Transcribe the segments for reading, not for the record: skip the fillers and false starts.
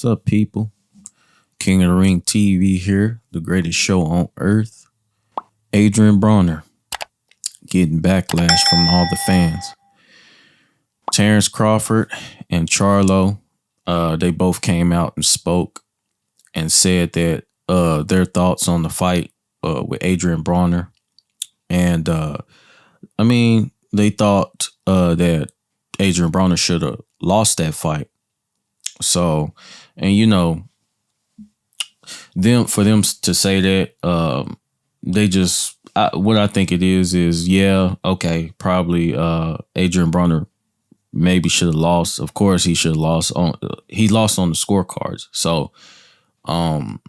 What's up, people? King of the Ring TV here, the greatest show on earth. Adrien broner getting backlash from all the fans. Terrence Crawford and Charlo, they both came out and spoke and said that their thoughts on the fight with Adrien broner. And they thought that Adrien broner should have lost that fight. So, and for them to say that, they just what I think it is yeah, okay, probably Adrien broner maybe should have lost. Of course, he should have lost he lost on the scorecards. So, and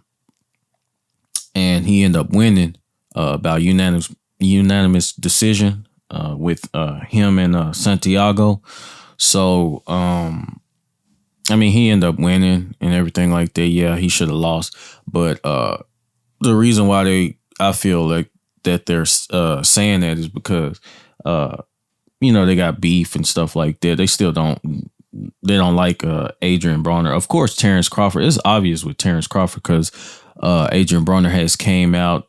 he ended up winning about unanimous decision with him and Santiago. So, he ended up winning and everything like that. Yeah, he should have lost. But the reason why I feel like that they're saying that is because, they got beef and stuff like that. They still don't like Adrien broner. Of course, Terrence Crawford, it's obvious with Terrence Crawford because Adrien broner has came out,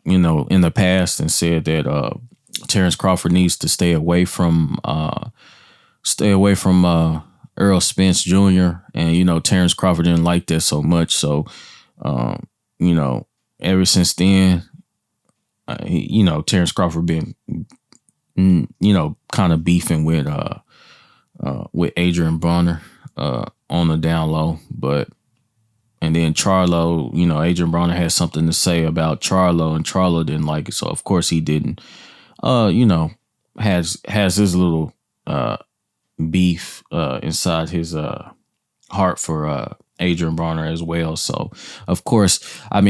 in the past and said that Terrence Crawford needs to stay away from Earl Spence Jr. And, Terrence Crawford didn't like that so much. So, ever since then, Terrence Crawford been, kind of beefing with Adrien broner on the down low. And then Charlo, Adrien broner had something to say about Charlo and Charlo didn't like it. So, of course, he didn't, has his little beef inside his heart for Adrien broner as well. So, of course, I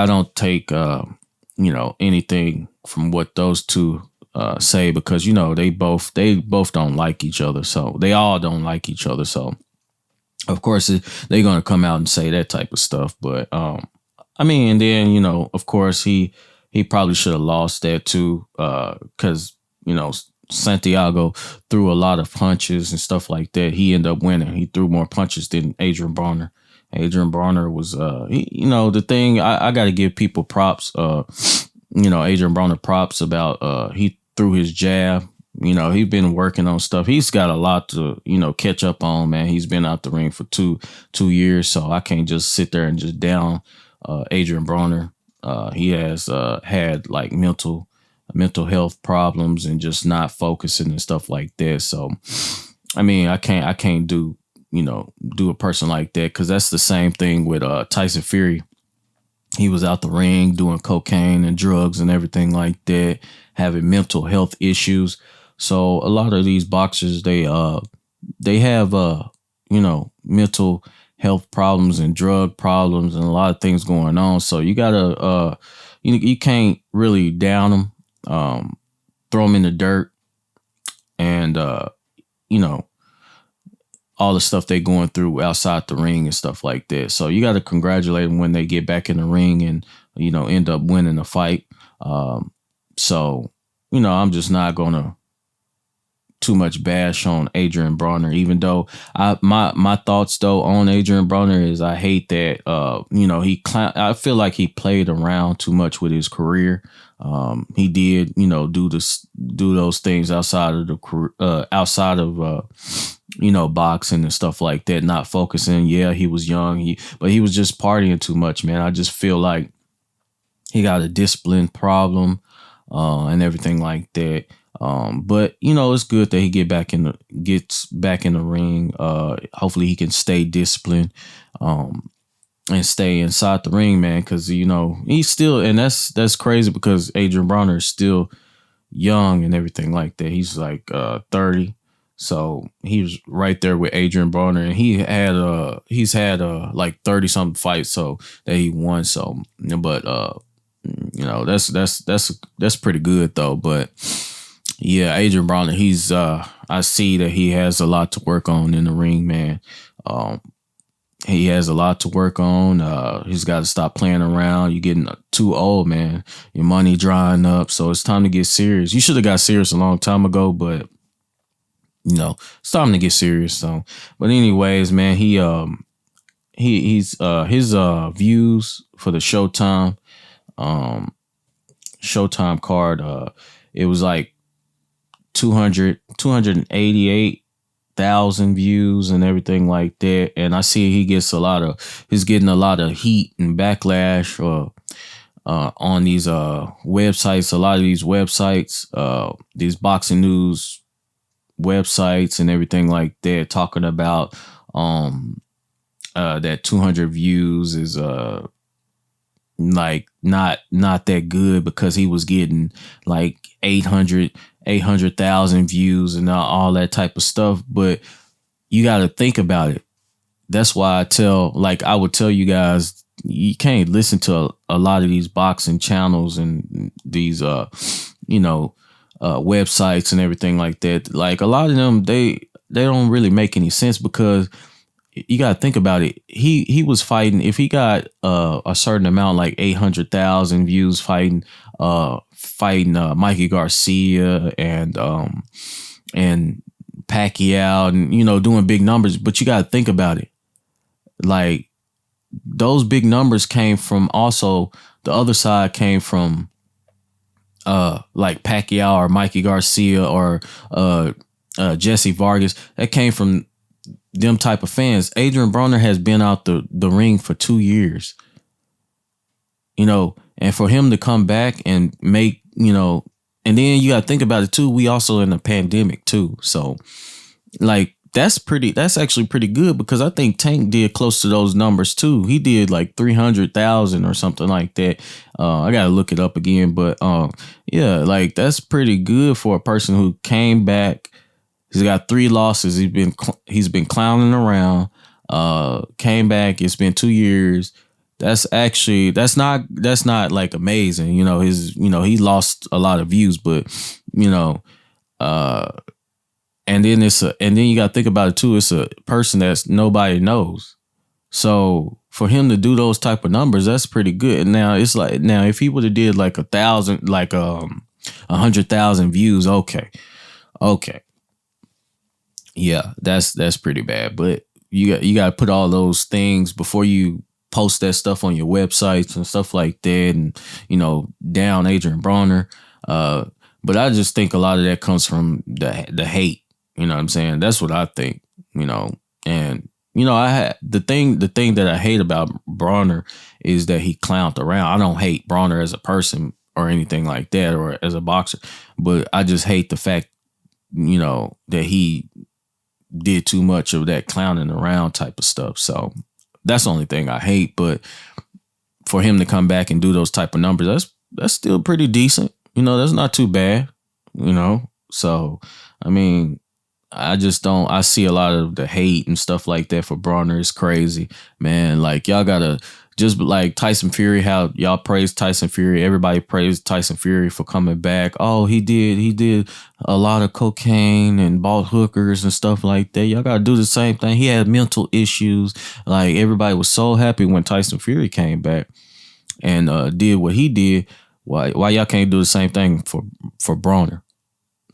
don't take anything from what those two say because they both don't like each other. So they all don't like each other. So of course they're gonna come out and say that type of stuff. But and then of course he probably should have lost that too because Santiago threw a lot of punches and stuff like that. He ended up winning. He threw more punches than Adrien broner. Adrien broner was, the thing I got to give people props. Adrien broner props about he threw his jab. He's been working on stuff. He's got a lot to catch up on, man. He's been out the ring for two years, so I can't just sit there and just down Adrien broner. He has had like mental health problems and just not focusing and stuff like that. So, I can't do a person like that because that's the same thing with Tyson Fury. He was out the ring doing cocaine and drugs and everything like that, having mental health issues. So a lot of these boxers, they have mental health problems and drug problems and a lot of things going on. So you gotta you can't really down them, throw them in the dirt, and all the stuff they're going through outside the ring and stuff like that. So you got to congratulate them when they get back in the ring and, end up winning the fight. So, I'm just not going to too much bash on Adrien broner, even though my thoughts though on Adrien broner is I hate that, I feel like he played around too much with his career. He did, do those things outside of boxing and stuff like that, not focusing. Yeah, he was young, but he was just partying too much, man. I just feel like he got a discipline problem and everything like that. But it's good that he gets back in the ring. Hopefully he can stay disciplined and stay inside the ring, man, because he's still, and that's crazy because Adrien broner is still young and everything like that. He's like 30. So he was right there with Adrien broner, and he's had like 30 something fights so that he won. So, but that's pretty good though. But yeah, Adrien broner, he's I see that he has a lot to work on in the ring, man. He has a lot to work on. He's got to stop playing around. You're getting too old, man. Your money drying up, so it's time to get serious. You should have got serious a long time ago, but it's time to get serious. So, but anyways, man, he he's his views for the um Showtime card, it was like 288,000 views and everything like that. And I see he's getting a lot of heat and backlash on these websites. A lot of these websites, these boxing news websites and everything like that, talking about that 200 views is like not that good, because he was getting like 800,000 views and all that type of stuff. But you got to think about it. That's why I would tell you guys, you can't listen to a lot of these boxing channels and these websites and everything like that. Like, a lot of them, they don't really make any sense, because you got to think about it. He was fighting, if he got a certain amount, like 800,000 views, fighting Mikey Garcia and Pacquiao, and doing big numbers. But you got to think about it. Like, those big numbers came from, also the other side came from like Pacquiao or Mikey Garcia or Jesse Vargas. That came from them type of fans. Adrien Broner has been out the ring for 2 years, and for him to come back and make, and then you got to think about it too. We also in a pandemic too. So like, that's actually pretty good, because I think Tank did close to those numbers too. He did like 300,000 or something like that. I got to look it up again, but yeah, like, that's pretty good for a person who came back. He's got 3 losses. He's been clowning around. Came back. It's been 2 years. That's not like amazing. He lost a lot of views, but and then you got to think about it too. It's a person that's nobody knows. So for him to do those type of numbers, that's pretty good. And now it's like, if he would have did like 1,000, like 100,000 views, okay. Yeah, that's pretty bad. But you got to put all those things before you post that stuff on your websites and stuff like that, and down Adrien Broner. But I just think a lot of that comes from the hate. You know what I'm saying? That's what I think. And I had the thing that I hate about Broner is that he clowned around. I don't hate Broner as a person or anything like that, or as a boxer, but I just hate the fact that he did too much of that clowning around type of stuff. So that's the only thing I hate. But for him to come back and do those type of numbers, that's still pretty decent. That's not too bad. So I mean, I see a lot of the hate and stuff like that for Broner. It's crazy, man. Like, y'all gotta, just like Tyson Fury, how y'all praise Tyson Fury. Everybody praised Tyson Fury for coming back. Oh, he did a lot of cocaine and bought hookers and stuff like that. Y'all gotta do the same thing. He had mental issues. Like, everybody was so happy when Tyson Fury came back and did what he did. Why y'all can't do the same thing for Broner?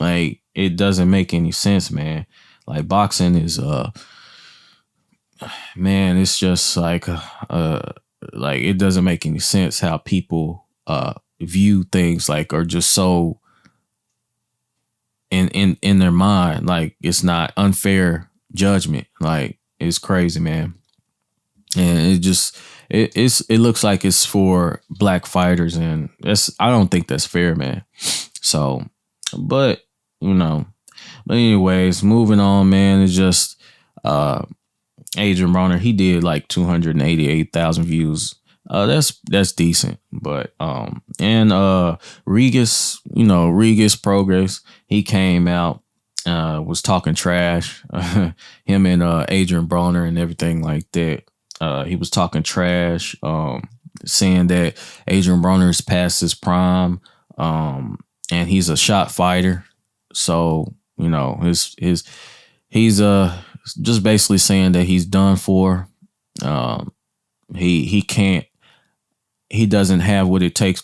Like, it doesn't make any sense, man. Like, boxing is man, it's just like it doesn't make any sense how people view things, like, are just so in their mind. Like, it's not unfair judgment. Like, it's crazy, man. And it looks like it's for black fighters, and I don't think that's fair, man. So, but anyways, moving on, man. It's just Adrien Broner, he did like 288,000 views. That's decent. But and Regis Progress, he came out, was talking trash. Him and Adrien Broner and everything like that. He was talking trash, saying that Adrien Broner is past his prime, and he's a shot fighter. So, he's just basically saying that he's done for. He doesn't have what it takes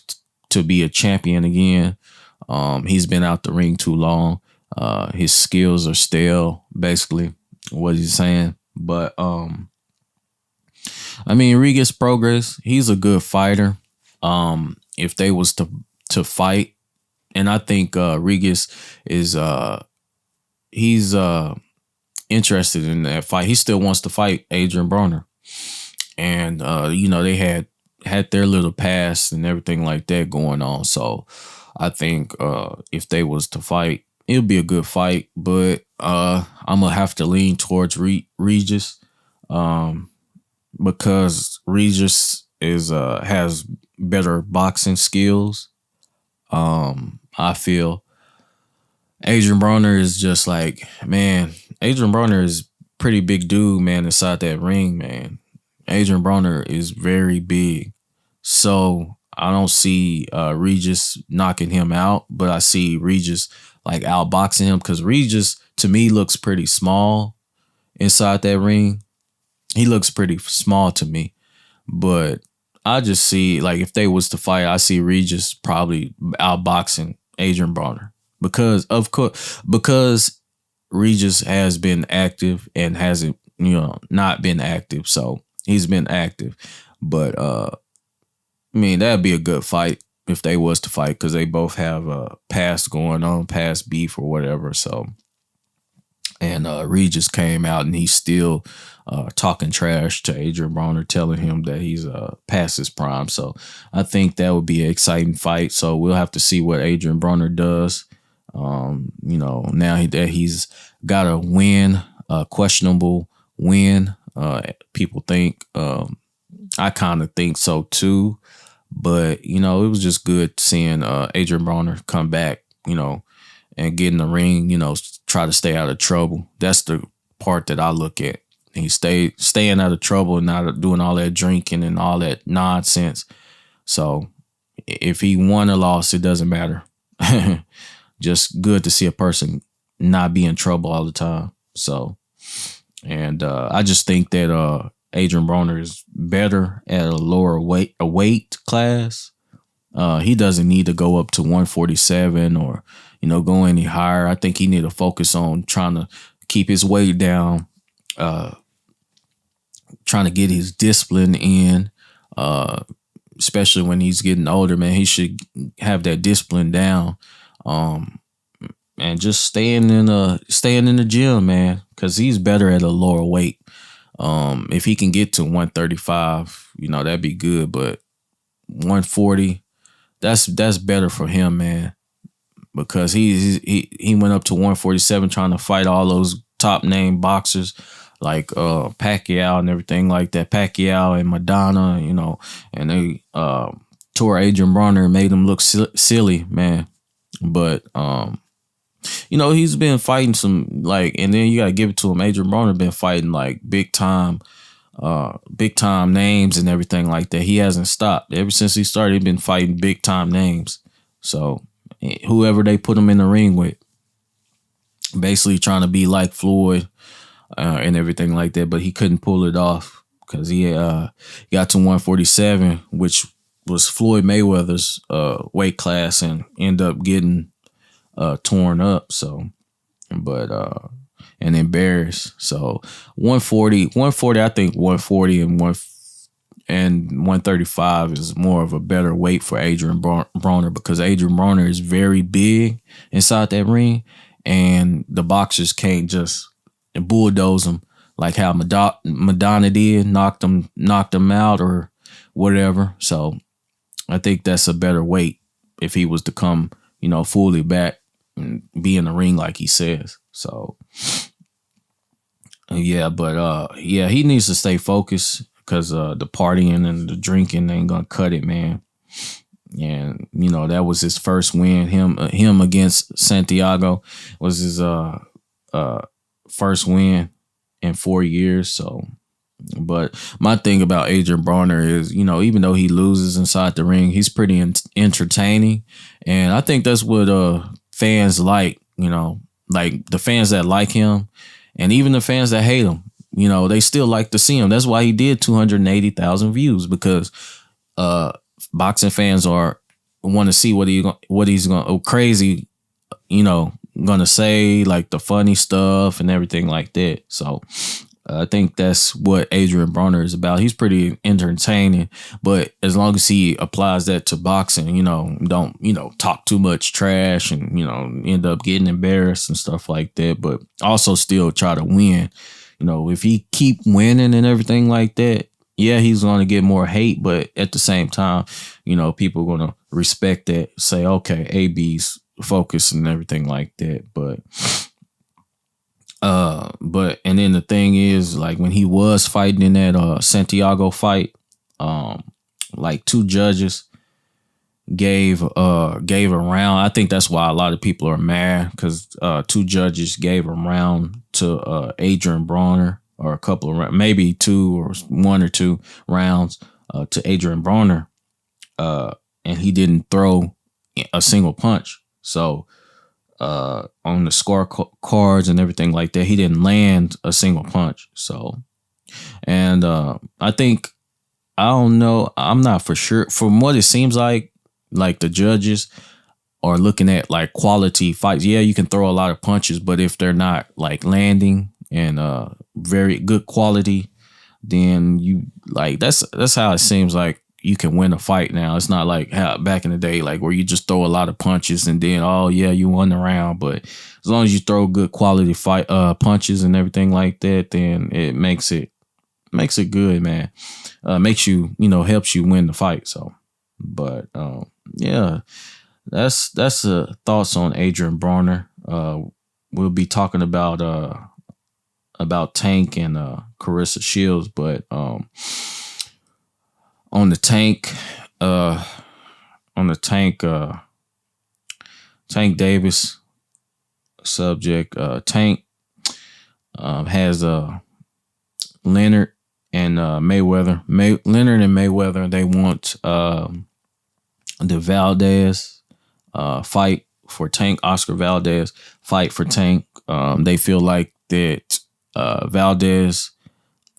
to be a champion again. He's been out the ring too long. His skills are stale, basically what he's saying. But I mean, Regis Progress, he's a good fighter. If they was to fight, and I think Regis is he's interested in that fight. He still wants to fight Adrien Broner, and they had their little past and everything like that going on. So I think if they was to fight, it'll be a good fight. But I'm gonna have to lean towards Regis, because Regis has better boxing skills. I feel Adrien Broner is just like, man, Adrien Broner is pretty big dude, man, inside that ring, man. Adrien Broner is very big. So I don't see Regis knocking him out, but I see Regis like outboxing him, because Regis to me looks pretty small inside that ring. He looks pretty small to me, but I just see, like, if they was to fight, I see Regis probably outboxing Adrien Broner, because Regis has been active and hasn't, not been active. So he's been active, but I mean, that'd be a good fight if they was to fight, because they both have past going on, past beef or whatever. So, and Regis came out and he's still talking trash to Adrien Broner, telling him that he's past his prime. So I think that would be an exciting fight. So we'll have to see what Adrien Broner does. Now that he's got a win, a questionable win, people think, I kind of think so too. But, it was just good seeing Adrien Broner come back, and get in the ring, try to stay out of trouble. That's the part that I look at. He staying out of trouble and not doing all that drinking and all that nonsense. So if he won or lost, it doesn't matter. Just good to see a person not be in trouble all the time. So, and I just think that Adrien Broner is better at a lower weight class. He doesn't need to go up to 147 or, go any higher. I think he need to focus on trying to keep his weight down, trying to get his discipline in, especially when he's getting older, man. He should have that discipline down, and just staying in the gym, man, because he's better at a lower weight. If he can get to 135, that'd be good. But 140, that's better for him, man, because he went up to 147 trying to fight all those top name boxers like Pacquiao and everything like that. Pacquiao and Madonna, and they tore Adrien Broner and made him look silly, man. But he's been fighting some, like, and then you gotta give it to him. Adrien Broner been fighting like big time names and everything like that. He hasn't stopped ever since he started. He's been fighting big time names. So whoever they put him in the ring with, basically trying to be like Floyd and everything like that, but he couldn't pull it off because he got to 147, which was Floyd Mayweather's weight class, and end up getting torn up. So, but and embarrassed. So 140, I think 140 and 135 is more of a better weight for Adrien Broner, because Adrien Broner is very big inside that ring, and the boxers can't just bulldoze him like how Madonna did, knocked him out or whatever. So I think that's a better weight if he was to come, fully back and be in the ring like he says. So yeah, but he needs to stay focused, because the partying and the drinking ain't gonna cut it, man. And that was his first win. Him against Santiago was his first win in 4 years. So, but my thing about Adrien Broner is, even though he loses inside the ring, he's pretty entertaining, and I think that's what fans like. Like the fans that like him, and even the fans that hate him, they still like to see him. That's why he did 280,000 views, because boxing fans want to see what he's going crazy, gonna say, like the funny stuff and everything like that. So I think that's what Adrien Broner is about. He's pretty entertaining, but as long as he applies that to boxing, don't, talk too much trash and, end up getting embarrassed and stuff like that, but also still try to win. If he keep winning and everything like that, yeah, he's going to get more hate, but at the same time, people are going to respect that, say, okay, AB's focus and everything like that. And then the thing is, like, when he was fighting in that Santiago fight, like, two judges gave a round. I think that's why a lot of people are mad, because two judges gave a round to Adrien Broner, or a couple of maybe two or one or two rounds to Adrien Broner, and he didn't throw a single punch. So on the scorecards and everything like that, he didn't land a single punch. So, and I think, I don't know, I'm not for sure. From what it seems like the judges are looking at like quality fights. Yeah, you can throw a lot of punches, but if they're not like landing and very good quality, then you like that's how it seems like you can win a fight now. It's not like how back in the day, like where you just throw a lot of punches and then, oh yeah, you won the round. But as long as you throw good quality fight punches and everything like that, then it makes it good, man. Makes you, helps you win the fight. So, but yeah, that's thoughts on Adrien Broner. We'll be talking about Tank and Claressa Shields, but on the Tank Davis subject, Tank has Leonard and Mayweather. Leonard and Mayweather, they want the Valdez fight for Tank. Oscar Valdez fight for Tank. They feel like that Valdez,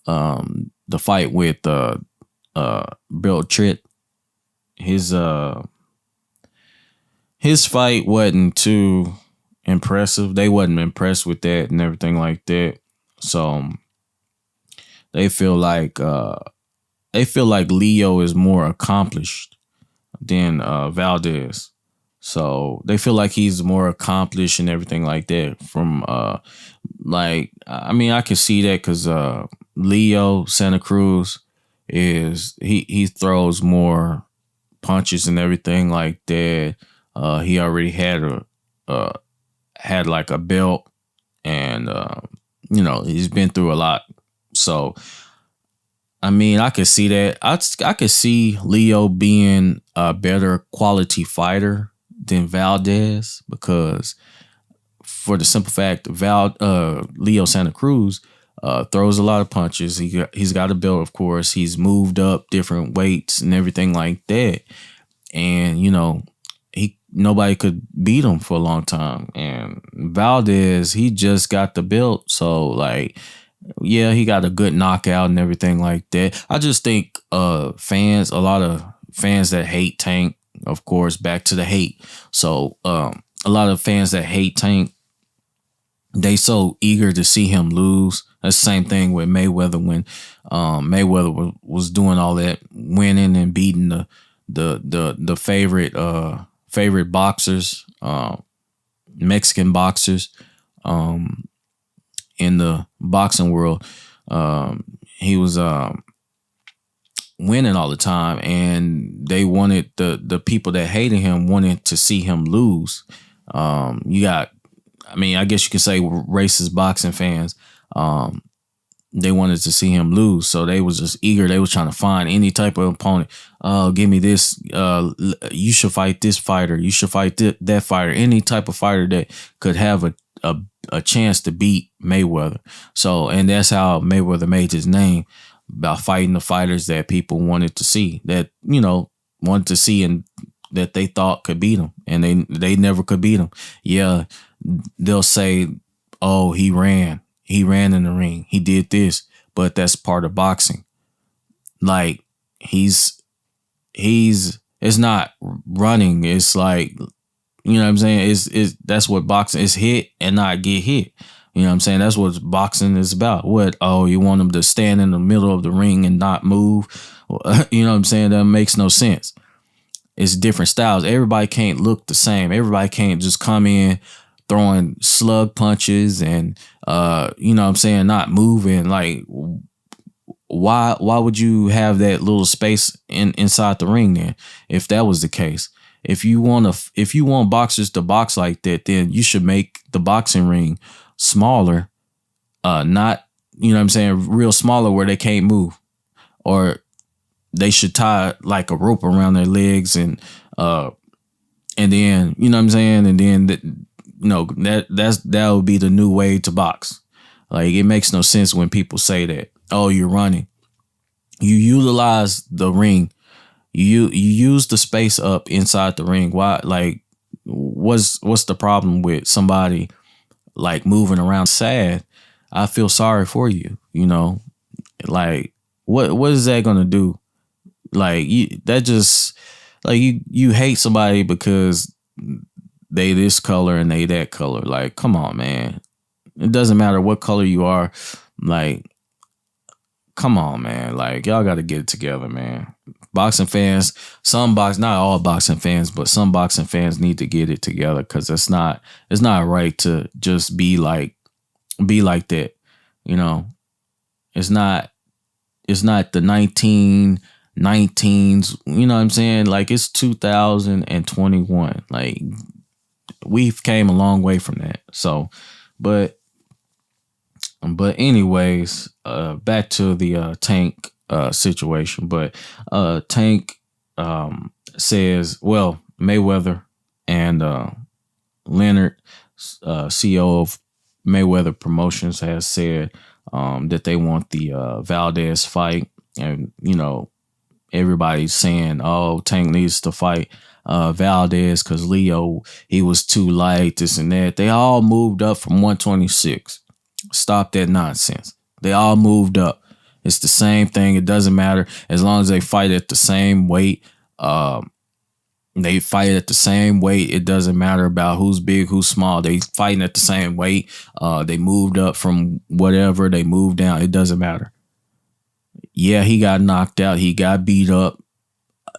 the fight with Bill Tritt, his fight wasn't too impressive. They wasn't impressed with that and everything like that. So they feel like Leo is more accomplished than Valdez. So they feel like he's more accomplished and everything like that. From I can see that because Leo Santa Cruz he throws more punches and everything like that. He already had like a belt, and he's been through a lot. So I could see that. I could see Leo being a better quality fighter than Valdez, because for the simple fact, Leo Santa Cruz throws a lot of punches. He's got a belt, of course. He's moved up different weights and everything like that, and nobody could beat him for a long time. And Valdez, he just got the belt, so like, yeah, he got a good knockout and everything like that. I just think a lot of fans that hate Tank, of course, back to the hate. So a lot of fans that hate Tank, they so eager to see him lose. That's the same thing with Mayweather, when Mayweather was doing all that winning and beating the favorite boxers, Mexican boxers, in the boxing world. He was winning all the time, and they wanted the people that hated him wanted to see him lose. You got, I guess you could say, racist boxing fans. They wanted to see him lose, so they was just eager. They was trying to find any type of opponent. Give me this. You should fight this fighter. You should fight that fighter. Any type of fighter that could have a chance to beat Mayweather. So, and that's how Mayweather made his name, by fighting the fighters that people wanted to see, that wanted to see, and that they thought could beat him, and they never could beat him. Yeah, they'll say, oh, he ran in the ring, he did this, but that's part of boxing. Like, it's not running. It's like, you know what I'm saying? It's that's what boxing is, hit and not get hit. You know what I'm saying? That's what boxing is about. What? Oh, you want them to stand in the middle of the ring and not move? You know what I'm saying? That makes no sense. It's different styles. Everybody can't look the same. Everybody can't just come in throwing slug punches and you know what I'm saying, not moving. Like, why would you have that little space inside the ring then if that was the case? If you want boxers to box like that, then you should make the boxing ring smaller, not, you know what I'm saying, real smaller where they can't move. Or they should tie like a rope around their legs and then, you know what I'm saying, and then that would be the new way to box. Like, it makes no sense when people say that, oh, you're running. You utilize the ring. You use the space up inside the ring. Why? Like, what's the problem with somebody like moving around? Sad. I feel sorry for you. You know, like, what is that gonna do? Like, you hate somebody because they this color and they that color. Like, come on, man. It doesn't matter what color you are. Like, come on, man. Like, y'all got to get it together, man. Boxing fans, not all boxing fans, but some boxing fans need to get it together, because it's not right to just be like that. You know, it's not the 1919s. You know what I'm saying? Like, it's 2021. Like, we've came a long way from that. So, but anyways, back to the Tank situation. But Tank says, well, Mayweather and Leonard, CEO of Mayweather Promotions, has said that they want the Valdez fight. And, you know, everybody's saying, oh, Tank needs to fight Valdez because Leo, he was too light, this and that. They all moved up from 126. Stop that nonsense. They all moved up. It's the same thing. It doesn't matter as long as they fight at the same weight. They fight at the same weight. It doesn't matter about who's big, who's small. They fighting at the same weight. They moved up from whatever. They moved down. It doesn't matter. Yeah, he got knocked out. He got beat up.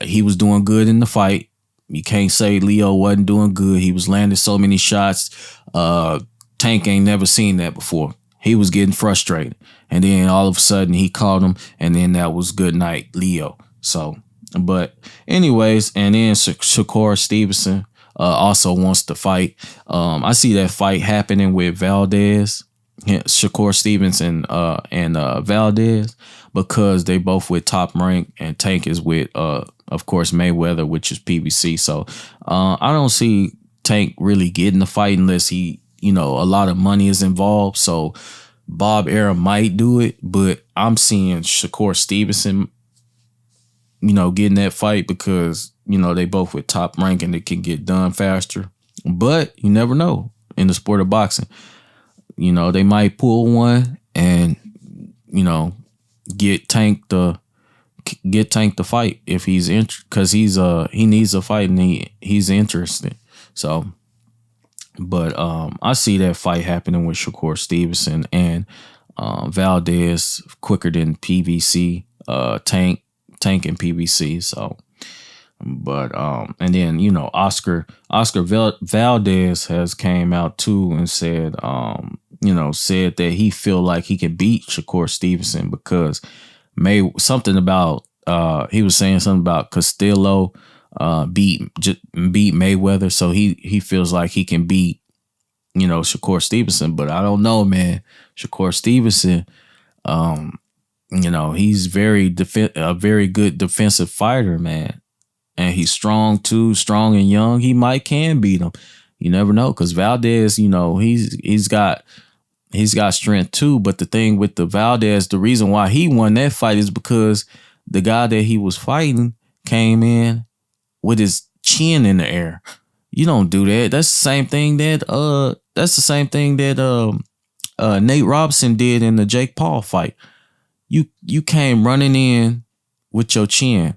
He was doing good in the fight. You can't say Leo wasn't doing good. He was landing so many shots. Tank ain't never seen that before. He was getting frustrated. And then all of a sudden he caught him. And then that was good night, Leo. So, but anyways, and then Shakur Stevenson also wants to fight. I see that fight happening with Valdez, Shakur Stevenson and Valdez, because they both with Top Rank, and Tank is with, of course, Mayweather, which is PBC. So I don't see Tank really getting the fight unless he, you know, a lot of money is involved. So Bob Arum might do it, but I'm seeing Shakur Stevenson, you know, getting that fight because, you know, they both with Top Rank and it can get done faster. But you never know in the sport of boxing. You know, they might pull one and, you know, get Tank the fight if he's because he needs a fight and he's interested. So, but I see that fight happening with Shakur Stevenson and Valdez quicker than PVC, Tank and PVC. So, but and then, you know, Oscar Valdez has came out too and said said that he feel like he can beat Shakur Stevenson because he was saying something about Castillo beat Mayweather, so he feels like he can beat, you know, Shakur Stevenson. But I don't know, man. Shakur Stevenson, you know, he's a very good defensive fighter, man, and he's strong too, strong and young. He can beat him. You never know, because Valdez, you know, he's got strength too. But the thing with the Valdez, the reason why he won that fight is because the guy that he was fighting came in with his chin in the air. You don't do that. That's the same thing that Nate Robinson did in the Jake Paul fight. You came running in with your chin.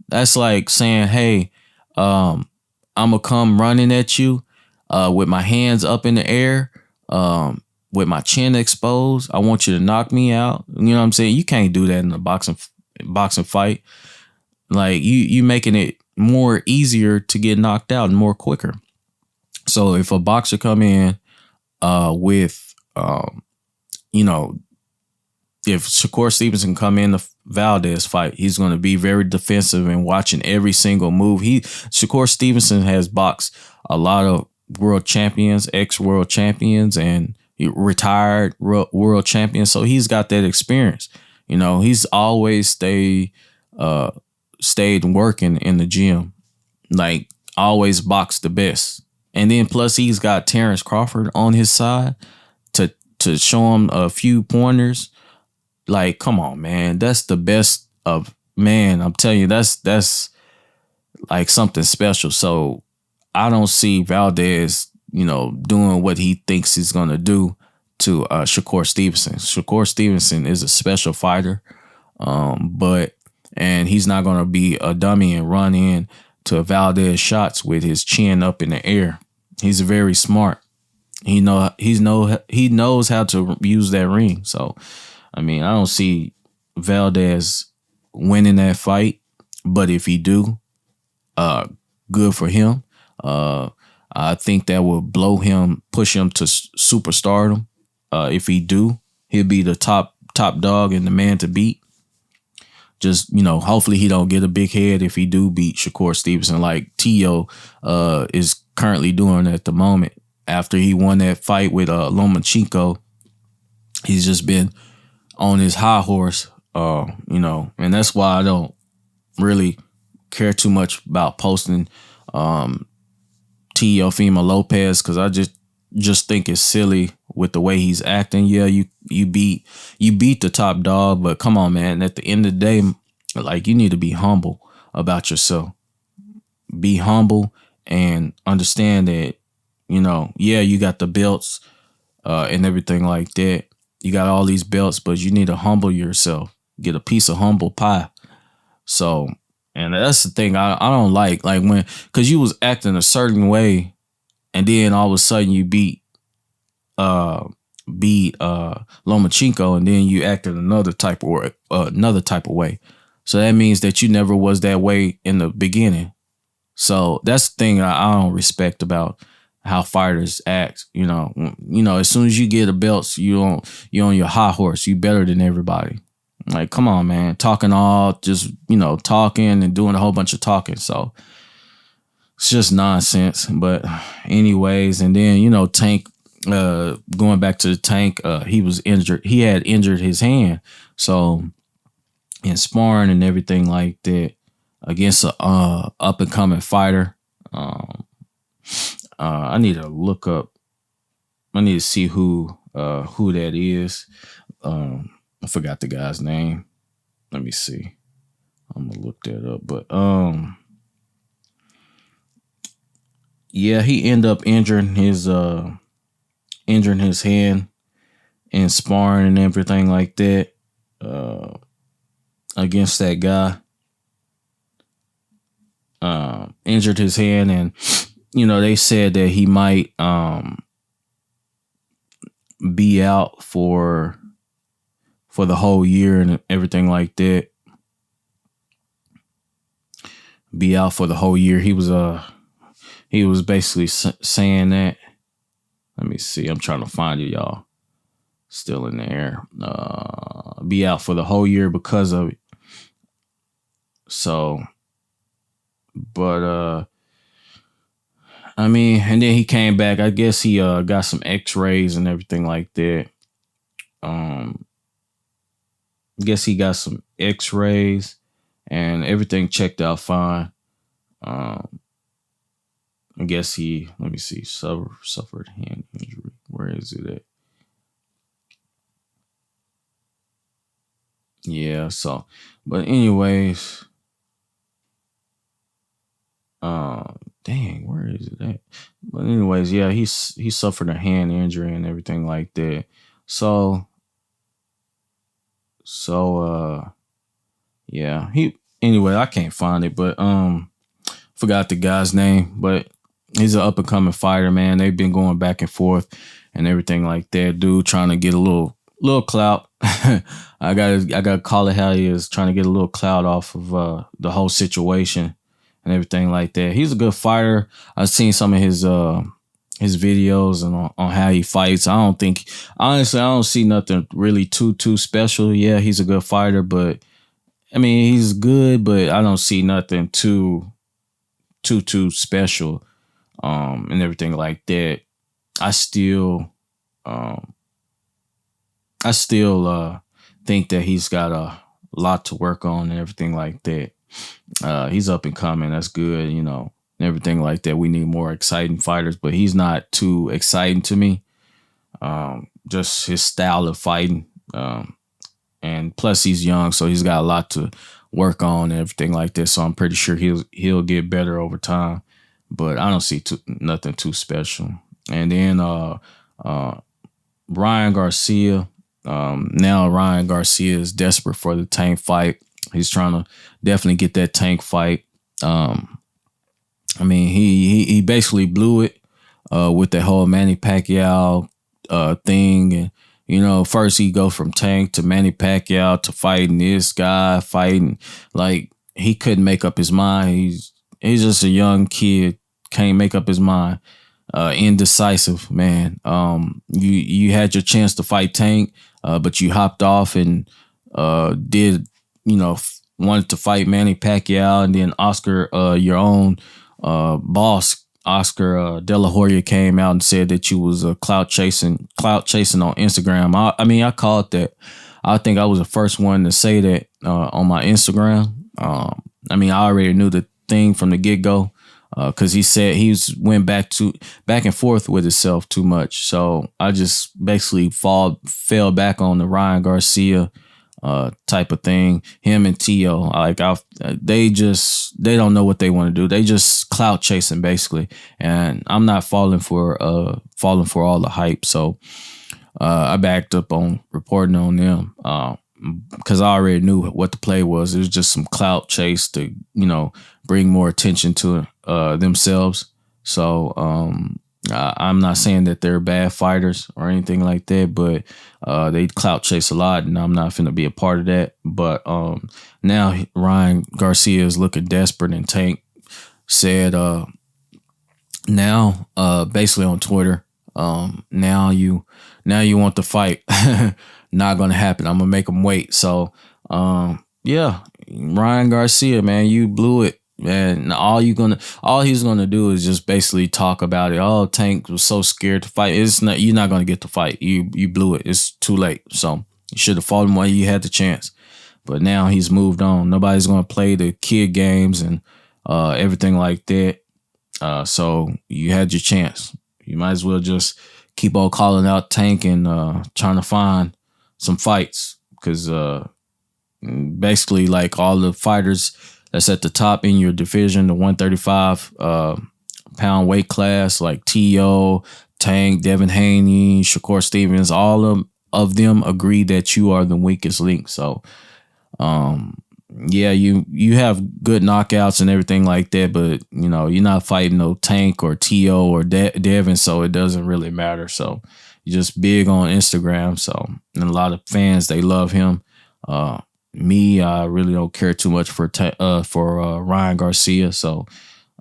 That's like saying, hey, I'm gonna come running at you with my hands up in the air. with my chin exposed. I want you to knock me out. You know what I'm saying? You can't do that in a boxing fight. Like you making it more easier to get knocked out and more quicker. So if a boxer come in with you know, if Shakur Stevenson come in the Valdez fight, he's going to be very defensive and watching every single move. Shakur Stevenson has boxed a lot of world champions, ex-world champions, and retired world champions. So he's got that experience. You know, he's always stayed working in the gym, like always boxed the best. And then plus he's got Terrence Crawford on his side to show him a few pointers. Like, come on, man. That's the best of, man. I'm telling you, that's like something special. So I don't see Valdez, doing what he thinks he's going to do to Shakur Stevenson. Shakur Stevenson is a special fighter, and he's not going to be a dummy and run in to Valdez shots with his chin up in the air. He's very smart. He knows how to use that ring. So, I mean, I don't see Valdez winning that fight, but if he do, good for him. I think that will push him to superstardom. If he do, he'll be the top dog and the man to beat. Just, hopefully he don't get a big head if he do beat Shakur Stevenson like Tio is currently doing at the moment. After he won that fight with Lomachenko, he's just been on his high horse, and that's why I don't really care too much about posting Teofimo Lopez, because I just think it's silly with the way he's acting. Yeah, you beat the top dog, but come on, man. At the end of the day, like, you need to be humble about yourself. Be humble and understand that, you got the belts and everything like that. You got all these belts, but you need to humble yourself. Get a piece of humble pie. So, and that's the thing I don't like because you was acting a certain way, and then all of a sudden you beat Lomachenko, and then you acted another type of way. So that means that you never was that way in the beginning. So that's the thing I don't respect about how fighters act. As soon as you get a belt, you're on your high horse. You better than everybody. Like, come on, man. Talking and doing a whole bunch of talking. So it's just nonsense. But anyways, and then, Tank, going back to the Tank, he was injured. He had injured his hand. So in sparring and everything like that against a up and coming fighter, I need to look up. I need to see who that is. I forgot the guy's name. Let me see. I'm gonna look that up. But yeah, he ended up injuring his hand in sparring and everything like that against that guy. Injured his hand, and they said that he might be out for the whole year and everything like that. Be out for the whole year. He was basically saying that. Let me see. I'm trying to find it, y'all. Still in the air. Be out for the whole year because of it. So, but I mean, and then he came back. I guess he got some X-rays and everything like that. I guess he got some X-rays and everything checked out fine. I guess let me see, suffered hand injury. Where is it at? Yeah, so, but anyways, dang, where is it at? But anyways, yeah, he suffered a hand injury and everything like that. So yeah, anyway, I can't find it, but forgot the guy's name, but he's an up and coming fighter, man. They've been going back and forth and everything like that. Dude trying to get a little clout. I gotta call it how he is, trying to get a little clout off of the whole situation and everything like that. He's a good fighter. I've seen some of his videos and on how he fights. Honestly, I don't see nothing really too special. Yeah, he's a good fighter, but I mean, he's good, but I don't see nothing too special and everything like that. I still um I still think that he's got a lot to work on and everything like that. He's up and coming. That's good, and everything like that. We need more exciting fighters, but he's not too exciting to me. Just his style of fighting. And plus he's young, so he's got a lot to work on and everything like that. So I'm pretty sure he'll get better over time. But I don't see nothing too special. And then Ryan Garcia. Now Ryan Garcia is desperate for the Tank fight. He's trying to definitely get that Tank fight. I mean, he basically blew it with the whole Manny Pacquiao thing. And, first he go from Tank to Manny Pacquiao to fighting this guy, fighting like he couldn't make up his mind. He's just a young kid, can't make up his mind. Indecisive, man. You had your chance to fight Tank, but you hopped off and did, wanted to fight Manny Pacquiao, and then Oscar, your own boss, Oscar De La Hoya, came out and said that you was clout chasing on Instagram. I called that. I think I was the first one to say that on my Instagram. I already knew the thing from the get go. Because he said went back and forth with himself too much. So I just basically fell back on the Ryan Garcia type of thing. Him and Tio, they don't know what they want to do. They just clout chasing basically, and I'm not falling for all the hype. So I backed up on reporting on them. Because I already knew what the play was. It was just some clout chase to, bring more attention to themselves. So I'm not saying that they're bad fighters or anything like that, but they clout chase a lot, and I'm not finna be a part of that. But now Ryan Garcia is looking desperate, and Tank said now basically on Twitter, now you want the fight. Not gonna happen. I'm gonna make him wait. So yeah, Ryan Garcia, man, you blew it. And all he's gonna do is just basically talk about it. Oh, Tank was so scared to fight. You're not gonna get the fight. You blew it. It's too late. So you should have fought him while you had the chance. But now he's moved on. Nobody's gonna play the kid games and everything like that. So you had your chance. You might as well just keep on calling out Tank and trying to find some fights, because basically like all the fighters that's at the top in your division, the 135 pound weight class, like T.O., Tank, Devin Haney, Shakur Stevens, all of them agree that you are the weakest link. So yeah, you have good knockouts and everything like that, but you're not fighting no Tank or T.O. or Devin, so it doesn't really matter. So you're just big on Instagram. So, and a lot of fans, they love him. Me, I really don't care too much for Ryan Garcia. So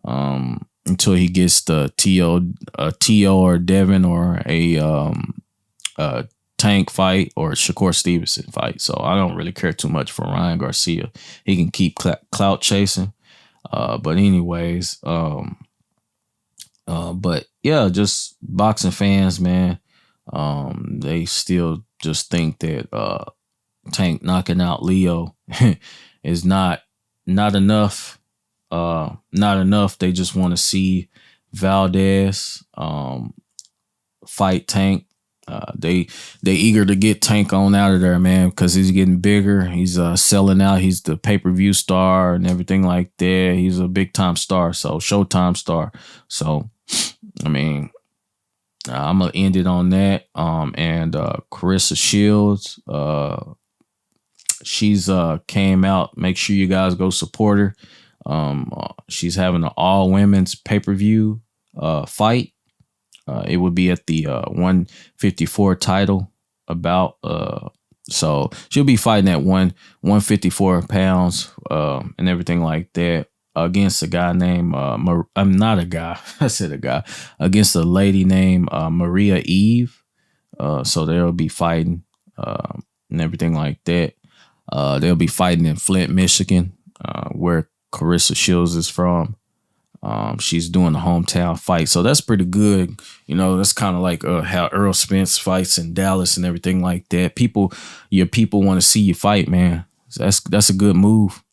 until he gets the T.O. or Devin or a Tank fight or Shakur Stevenson fight. So I don't really care too much for Ryan Garcia. He can keep clout chasing. But anyways, but yeah, just boxing fans, man. They still just think that Tank knocking out Leo is not enough. Not enough. They just want to see Valdez fight Tank. They eager to get Tank on out of there, man, because he's getting bigger. He's selling out. He's the pay-per-view star and everything like that. He's a big-time star, so Showtime star. So, I mean, I'm gonna end it on that. And Claressa Shields, she's came out. Make sure you guys go support her. She's having an all women's pay-per-view fight. It would be at the 154 title about. So she'll be fighting at 154 pounds and everything like that against a guy named I'm not a guy. I said a guy against a lady named Maria Eve. So they'll be fighting and everything like that. They'll be fighting in Flint, Michigan, where Claressa Shields is from. She's doing the hometown fight, so that's pretty good. You know, that's kind of like how Earl Spence fights in Dallas and everything like that. Your people want to see you fight, man. That's a good move.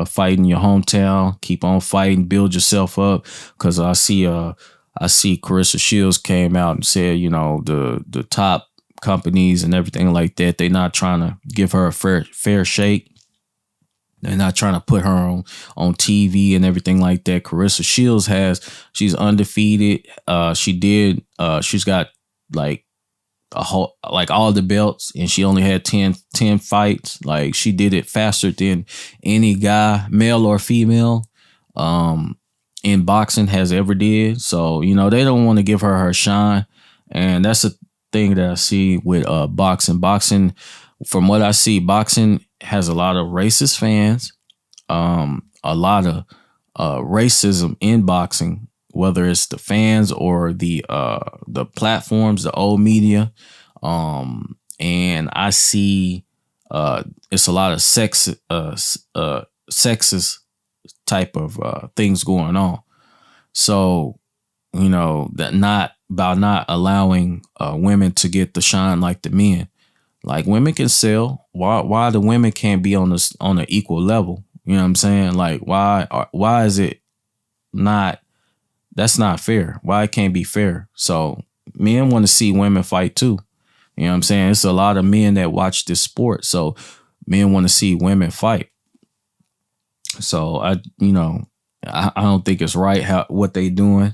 Fight in your hometown, keep on fighting, build yourself up. Cause I see Claressa Shields came out and said, you know, the top companies and everything like that, they're not trying to give her a fair shake. They're not trying to put her on TV and everything like that. Claressa Shields she's undefeated. She's got like all the belts, and she only had 10 fights. Like, she did it faster than any guy, male or female, in boxing has ever did. So, you know, they don't want to give her shine. And that's the thing that I see with boxing. Boxing, from what I see, boxing has a lot of racist fans, a lot of racism in boxing, whether it's the fans or the platforms, the old media, and I see it's a lot of sexist type of things going on. So, you know, that not allowing women to get the shine like the men. Like, women can sell. Why the women can't be on an equal level? You know what I'm saying? Like, why is it not? That's not fair. Why it can't be fair? So men want to see women fight too. You know what I'm saying? It's a lot of men that watch this sport. So men want to see women fight. So I don't think it's right what they doing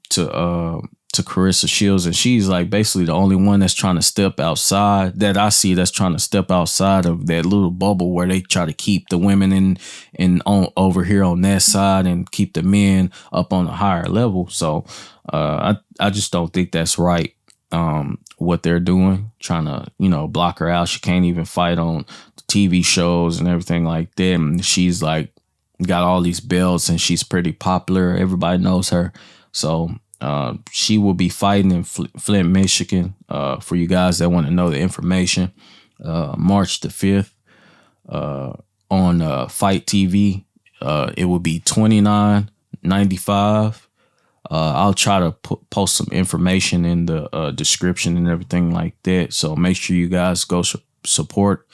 to Claressa Shields, and she's like basically the only one that's trying to step outside that I see that's trying to step outside of that little bubble where they try to keep the women in on over here on that side and keep the men up on a higher level. So I just don't think that's right. What they're doing, trying to, you know, block her out. She can't even fight on TV shows and everything like that. And she's like got all these belts and she's pretty popular. Everybody knows her. So she will be fighting in Flint, Michigan. For you guys that want to know the information, March the 5th on Fight TV. It will be $29.95. I'll try to post some information in the description and everything like that. So make sure you guys go support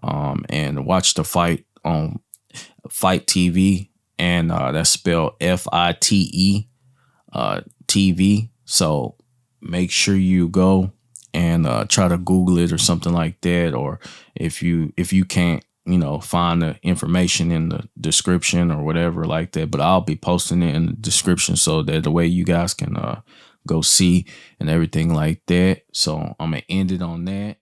and watch the fight on Fight TV, and that's spelled FITE. TV. So make sure you go and try to Google it or something like that. Or if you can't, you know, find the information in the description or whatever like that, but I'll be posting it in the description so that the way you guys can go see and everything like that. So I'm gonna end it on that.